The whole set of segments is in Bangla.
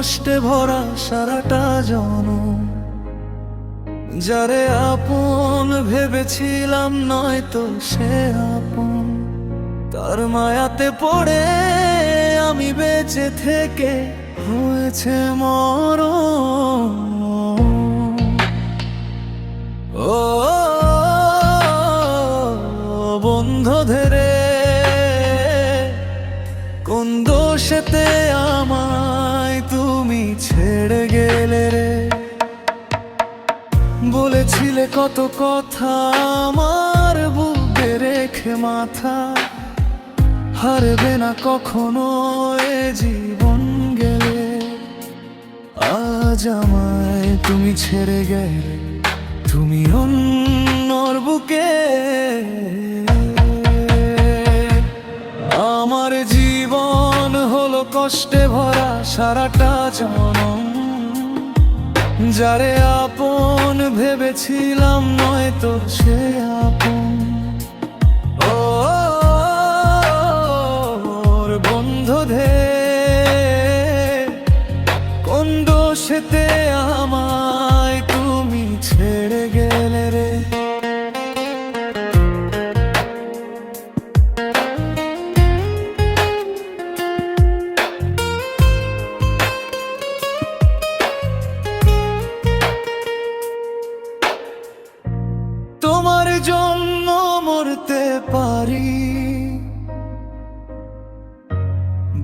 কষ্টে ভরা সারাটা জনম। যারে আপন ভেবেছিলাম নয়তো সে আপন, তার মায়াতে পড়ে আমি বেঁচে থেকে হয়েছে মরণ। ও বন্ধু ধরে কোন দোষেতে আমায় তুমি ছেড়ে গেলে রে? বলেছিলে কত কথা আমার বুকে রেখে মাথা, হারবে না কখনো এ জীবন গেলে। আজ আমায় তুমি ছেড়ে গেলে, তুমি অন্যর বুকে। আমার জীবন হলো কষ্টে ভরা সারাটা জনম। যারে আপন ভেবেছিলাম নয়তো সে আপন। ও বন্ধু ধে কোন দোষেতে আমায় তুমি ছেড়ে গেলে রে? তোমার জন্য মরতে পারি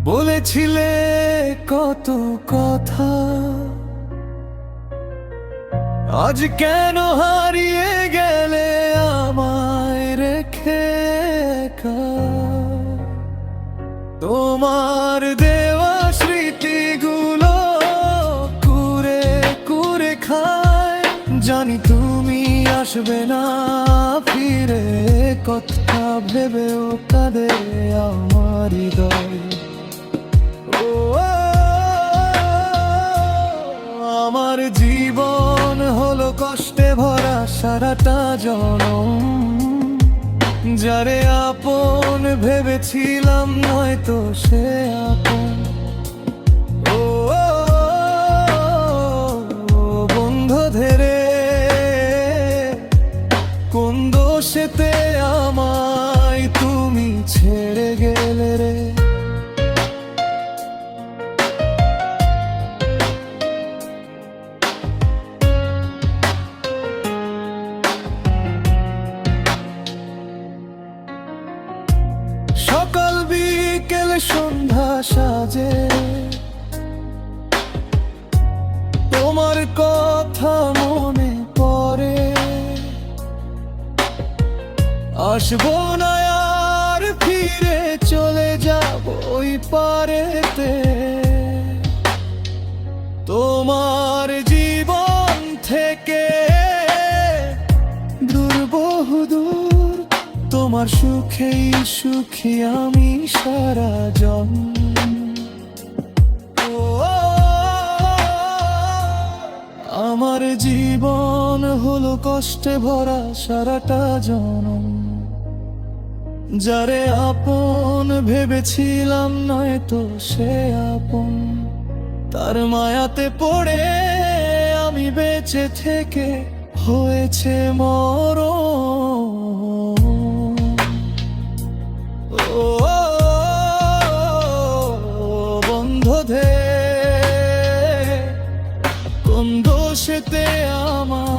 বলেছিলে কত কথা, আজ কেন হারিয়ে গেলে আমায় রেখে একা? তোমার দেওয়া স্মৃতিগুলো কুরে কুরে খায়, জানি তুমি আসবে না ফিরে। কথা ভেবেও কাঁদে আমার হৃদয়। ও আমার জীবন হলো কষ্টে ভরা সারাটা জনম। যারে আপন ভেবেছিলাম নয়তো সে আপন। ও বন্ধু ধরে কোন দোষেতে আমায় তুমি ছেড়ে গেলে রে? সকাল বিকেল সন্ধ্যা সাজে তোমার কথা মনে পড়ে। আসবো না আর ফিরে, চলে যাব ওই পারেতে। তোমার জীবন থেকে দূর বহুদূর, তোমার সুখেই সুখী আমি সারা জন্ম। আমার জীবন হলো কষ্টে ভরা সারাটা জনম। যারে আপন ভেবেছিলাম নয়তো সে আপন, তার মায়াতে পড়ে আমি বেঁচে থেকে হয়েছে মরণ। ও বন্ধু ধে কোন দোষেতে আমার